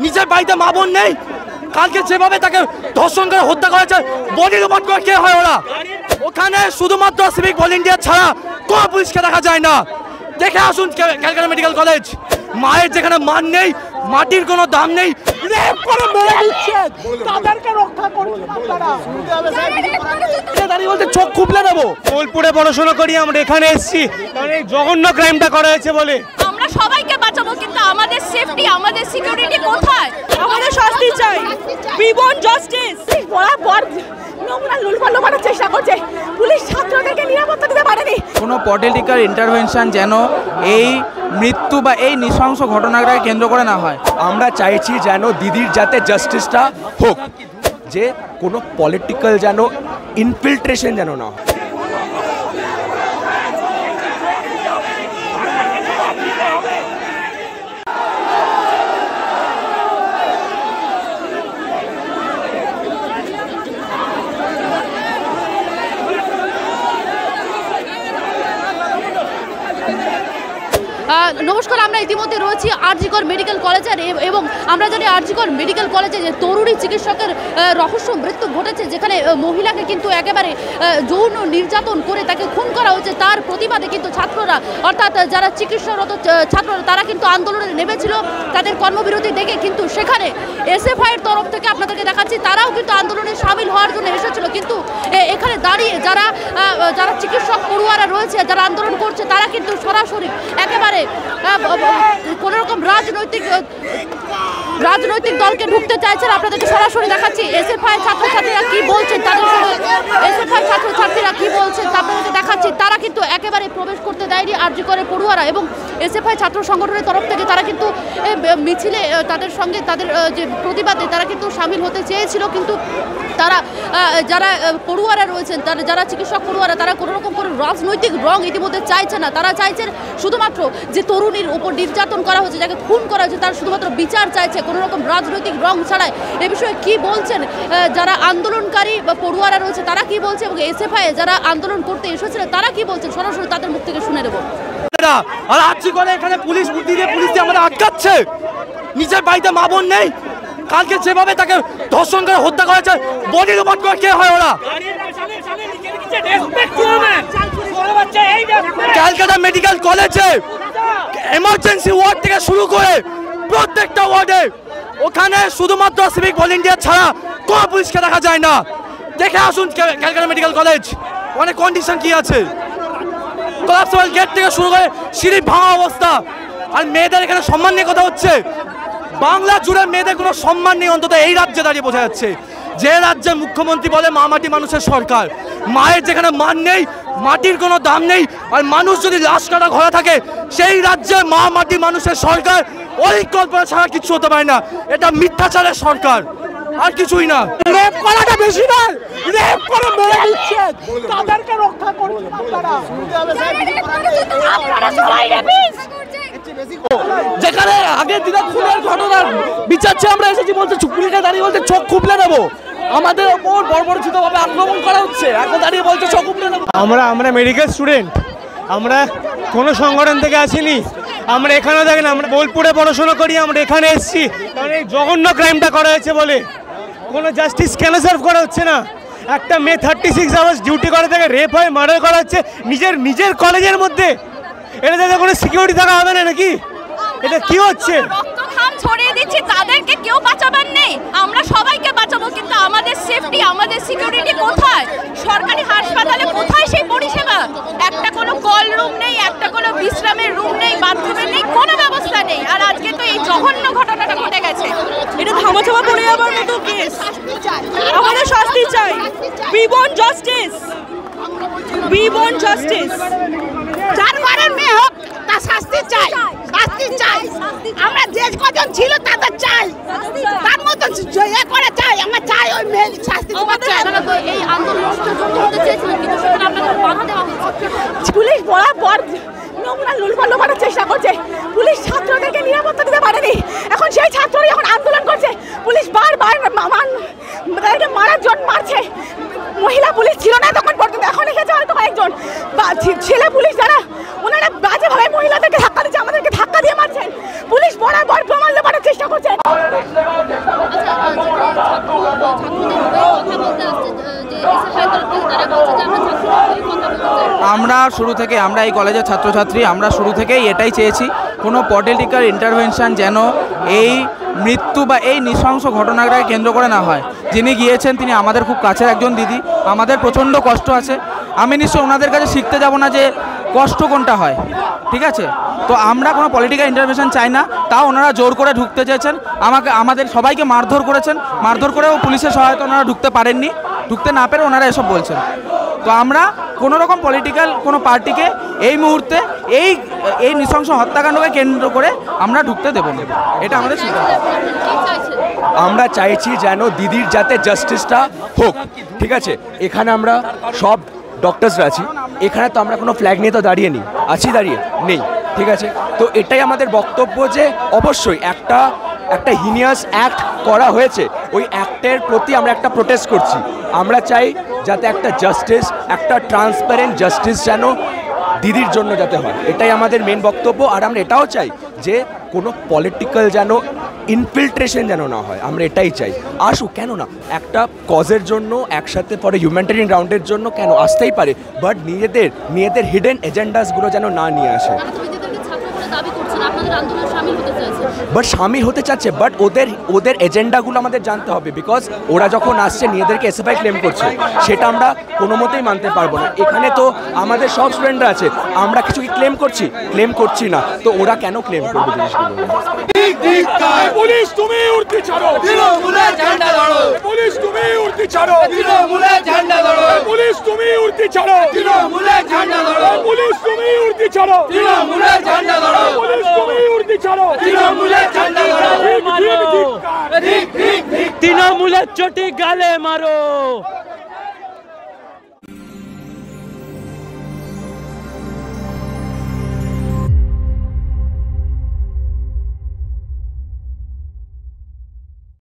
নিজের বাড়িতে মা বোন নেই, কালকে যেভাবে তাকে ধর্ষণ করে হত্যা করেছে বডি রিপোর্ট করে কে হয় ওরা? ওখানে শুধুমাত্র সিভিক ভলেন্টিয়ার ছাড়া কোনো পুলিশকে দেখা যায় না। দেখে আসুন ক্যালকাটা মেডিকেল কলেজ, মায়ের যেখানে মান নেই, মাটির কোনো দাম নেই, রেপ করে মেরে দিচ্ছে, তাদেরকে রক্ষা করছে আপনারা। দাঁড়িয়ে বলতে চোখ খুবলে দেবো। বোলপুরে পড়াশোনা করি আমরা, এখানে এসেছি কারণ এই জঘন্য ক্রাইমটা করা হয়েছে বলে। আমরা সবাইকে বাঁচাবো, কিন্তু আমাদের সেফটি, আমাদের সিকিউরিটি কোথায়? আমাদের শাস্তি চাই, উই ওয়ান্ট জাস্টিস। বরাবর নোংরা লুলপালো করার চেষ্টা করছে, পুলিশ ছাত্রদেরকে নিরাপত্তা দিতে পারেনি। কোনো পলিটিক্যাল ইন্টারভেনশন যেন এই মৃত্যু বা এই নৃশংস ঘটনাটাকে কেন্দ্র করে না হয়। আমরা চাইছি যেন দিদির যাতে জাস্টিসটা হোক, যে কোনো পলিটিক্যাল যেন ইনফিল্ট্রেশন যেন না হয়। নমস্কার, আমরা ইতিমধ্যে রয়েছি আরজিকর মেডিকেল কলেজের এবং আমরা জানি আরজিকর মেডিকেল কলেজে যে তরুণী চিকিৎসকের রহস্য মৃত্যু ঘটেছে, যেখানে মহিলাকে কিন্তু একেবারে যৌন নির্যাতন করে তাকে খুন করা হয়েছে। তার প্রতিবাদে কিন্তু ছাত্ররা, অর্থাৎ যারা চিকিৎসারত ছাত্ররা, তারা কিন্তু আন্দোলনে নেমেছিল। তাদের কর্মবিরতি দেখে কিন্তু সেখানে এসএফআইয়ের তরফ থেকে আপনাদেরকে দেখাচ্ছি, তারাও কিন্তু আন্দোলনে সামিল হওয়ার জন্য এসেছিল। কিন্তু এখানে দাঁড়িয়ে যারা যারা চিকিৎসক পড়ুয়ারা রয়েছে, যারা আন্দোলন করছে, তারা কিন্তু সরাসরি একেবারে কোন রকম রাজনৈতিক দলকে ঢুকতে চাইছেন। আপনাদেরকে সরাসরি দেখাচ্ছি এসএফআই ছাত্রছাত্রীরা কি বলছেন, তাদের সঙ্গে এসএফআই ছাত্রছাত্রীরা কি বলছেন আপনাদেরকে দেখাচ্ছি। তারা কিন্তু একেবারে প্রবেশ করতে দেয়নি আরজিকরের পড়ুয়ারা, এবং এসএফআই ছাত্র সংগঠনের তরফ থেকে তারা কিন্তু মিছিলে তাদের সঙ্গে তাদের যে প্রতিবাদে তারা কিন্তু সামিল হতে চেয়েছিল। কিন্তু তারা যারা পড়ুয়ারা রয়েছেন, যারা চিকিৎসক পড়ুয়ারা, তারা কোনো রকম কোনো রাজনৈতিক রং ইতিমধ্যে চাইছে না। তারা চাইছেন শুধুমাত্র যে তরুণীর উপর নির্যাতন করা হয়েছে, যাকে খুন করা হয়েছে, তার শুধুমাত্র বিচার চাইছে, কোনো রকম রাজনৈতিক রং ছাড়াই। এ বিষয়ে কি বলছেন যারা আন্দোলনকারী বা পড়ুয়ারা রয়েছে, তারা কি বলছে, এবং এসএফআই যারা আন্দোলন করতে এসেছিল তারা কি বলছেন, সরাসরি তাদের মুখ থেকে শুনে নেব। আর আরজিকরে এখানে পুলিশ বুদ্ধি দিয়ে পুলিশ দিয়ে আমাদের আটকাচ্ছে, নিজের বাড়িতে মা বোন নেই, কালকে যেভাবে তাকে ধর্ষণ করে হত্যা করেছে বডি রিপোর্ট করে কে হয় ওরা? ক্যালকাটা মেডিকেল কলেজে এমার্জেন্সি ওয়ার্ড থেকে শুরু করে প্রত্যেকটা ওয়ার্ডে ওখানে শুধুমাত্র সিভিক ভলেন্টিয়ার ছাড়া কোনো পুলিশকে দেখা যায় না। দেখে আসুন ক্যালকাটা মেডিকেল কলেজ, অনেক কন্ডিশন কি আছে, কোলাপসেবল গেট থেকে শুরু করে সিঁড়ি ভাঙা অবস্থা। আর মেয়েদের এখানে সম্মান নিয়ে কথা হচ্ছে, বাংলা জুড়ে মেয়েদের কোনো সম্মান নেই, অন্তত এই রাজ্যে দাঁড়িয়ে বোঝা যাচ্ছে। যে রাজ্যের মুখ্যমন্ত্রী বলে মা মাটি মানুষের সরকার, মায়ের যেখানে মান নেই, মাটির কোনো দাম নেই, আর মানুষ যদি লাশ কাটা ঘরে থাকে, সেই রাজ্যে মা মাটি মানুষের সরকার, ওই কল্পনা ছাড়া কিছু হতে পারে না। এটা মিথ্যাচারের সরকার, আর কিছুই না। রেপ করাটা বেশি নয়, রেপ করে মেরে দিচ্ছে, তাদেরকে রক্ষা করছে আপনারা। যেখানে আগের দিনে খুনের ঘটনার বিচার চেয়ে আমরা এসেছি, বলছে পুলিশে দাঁড়িয়ে বলছে চোখ খুবলে দেবো, আমাদের ওপর বর্বরচিতভাবে আক্রমণ করা হচ্ছে, এখন দাঁড়িয়ে বলছে চোখ খুবলে দেবো। আমরা মেডিকেল স্টুডেন্ট, আমরা কোনো সংগঠন থেকে আসিনি, আমরা এখানেও দেখেন আমরা বোলপুরে পড়াশোনা করি, আমরা এখানে এসেছি কারণ এই জঘন্য ক্রাইমটা করা হয়েছে বলে। কোনো জাস্টিস কেন সার্ভ করা হচ্ছে না? একটা মেয়ে 36 আওয়ার্স ডিউটি করে থেকে রেপ হয়ে মার্ডার করা হচ্ছে নিজের কলেজের মধ্যে। এটা যাতে কোনো সিকিউরিটি থাকা হবে না নাকি? এটা কি হচ্ছে? রক্তখাম ছড়িয়ে দিচ্ছি, তাদেরকে কেউ বাঁচাবার নেই। আমরা সবাইকে বাঁচাবো, কিন্তু আমাদের সেফটি, আমাদের সিকিউরিটি কোথায়? সরকারি হাসপাতালে কোথায় সেই পরিষেবা? একটা কোনো কল রুম নেই, একটা কোনো বিশ্রামের রুম নেই, বাথরুমের নেই, কোনো ব্যবস্থা নেই। আর আজকে তো এই জঘন্য ঘটনাটা ঘটে গেছে। এটা ধামাচাপা পড়ে যাবার মতো কেস, আমাদের শাস্তি চাই, we want justice, we want justice. যার ঘরের মেয়ে হোক তার শাস্তি চাই, শাস্তি চাই। আমরা যে কজন ছিল তাদের চাই, তার মতো ইয়ে করে চাই, আমরা চাই ওই মেয়ে শাস্তি চাই। এই আন্দোলন করতে চেয়েছিলেন, কিন্তু সেখানে আপনাদের বাধা দেওয়া হচ্ছে। পুলিশ বরাবর নোংরা লুলপালো করার চেষ্টা করছে, পুলিশ ছাত্রদেরকে নিরাপত্তা দিতে পারেনি। এখন সেই ছাত্ররা যখন আন্দোলন করছে, পুলিশ বারবার তাদেরকে মারার জন্য মারছে। মহিলা পুলিশ ছিল না তখন পর্যন্ত, এখন এসেছে হয়তো কয়েকজন ছেলে পুলিশ, যারা ওনারা বাজেভাবে মহিলাদেরকে ধাক্কা দিচ্ছে, আমাদেরকে ধাক্কা দিয়ে মারছেন। পুলিশ বরাবর প্রমাণ লোপানোর চেষ্টা আমরা শুরু থেকে, আমরা এই কলেজের ছাত্রছাত্রী, আমরা শুরু থেকেই এটাই চেয়েছি, কোনো পলিটিক্যাল ইন্টারভেনশন যেন এই মৃত্যু বা এই নৃশংস ঘটনাটাকে কেন্দ্র করে না হয়। যিনি গিয়েছেন তিনি আমাদের খুব কাছের একজন দিদি, আমাদের প্রচণ্ড কষ্ট আছে। আমি নিশ্চয়ই ওনাদের কাছে শিখতে যাব না যে কষ্ট কোনটা হয়, ঠিক আছে? তো আমরা কোনো পলিটিক্যাল ইন্টারভেনশন চাই না, তাও ওনারা জোর করে ঢুকতে চেয়েছেন, আমাদের সবাইকে মারধর করেছেন, মারধর করেও পুলিশের সহায়তা ওনারা ঢুকতে পারেননি, ঢুকতে না পেরে ওনারা এসব বলছেন। তো আমরা কোনো রকম পলিটিক্যাল কোনো পার্টিকে এই মুহূর্তে এই নৃশংস হত্যাকাণ্ডকে কেন্দ্র করে আমরা ঢুকতে দেবো না, এটা আমাদের সিদ্ধান্ত। আমরা চাইছি যেন দিদির যাতে জাস্টিসটা হোক, ঠিক আছে? এখানে আমরা সব ডক্টরসরা আছি, এখানে তো আমরা কোনো ফ্ল্যাগ নিয়ে তো দাঁড়িয়ে নেই, ঠিক আছে? তো এটাই আমাদের বক্তব্য যে অবশ্যই একটা হিনিয়াস অ্যাক্ট করা হয়েছে, ওই অ্যাক্টের প্রতি আমরা একটা প্রোটেস্ট করছি। আমরা চাই যাতে একটা জাস্টিস, একটা ট্রান্সপারেন্ট জাস্টিস যেন দিদির জন্য যাতে হয়, এটাই আমাদের মেন বক্তব্য। আর আমরা এটাও চাই যে কোনো পলিটিক্যাল যেন ইনফিল্ট্রেশন যেন না হয়, আমরা এটাই চাই। আসুক, কেন না, একটা কজের জন্য একসাথে পরে হিউম্যানিটেরিয়ান গ্রাউন্ডের জন্য কেন আসতেই পারে, বাট নিজেদের হিডেন এজেন্ডাসগুলো যেন না নিয়ে আসে। বাট সামিল হতে চাচ্ছে, বাট ওদের এজেন্ডাগুলো আমাদের জানতে হবে, বিকজ ওরা যখন আসছে নিজেদেরকে এসএফআই ক্লেম করছে, সেটা আমরা কোনো মতেই মানতে পারবো না। এখানে তো আমাদের সব স্টুডেন্টরা আছে, আমরা কিছু কি ক্লেম করছি না, তো ওরা কেন ক্লেম করবে জিনিসগুলো? পুলিশ তুমি উড়তি ছাড়ো, তৃণমূলের ঝান্ডা ধরো। পুলিশ তুমি উড়তি ছাড়ো, তৃণমূলের ঝান্ডা ধরো। পুলিশ তুমি উড়তি ছাড়ো, তৃণমূলের ঝান্ডা ধরো। পুলিশ তুমি উড়তি ছাড়ো, তৃণমূলের ঝান্ডা ধরো। পুলিশ তুমি উড়তি ছাড়ো, তৃণমূলের ঝান্ডা ধরো। তৃণমূলের চটি গালে মারো।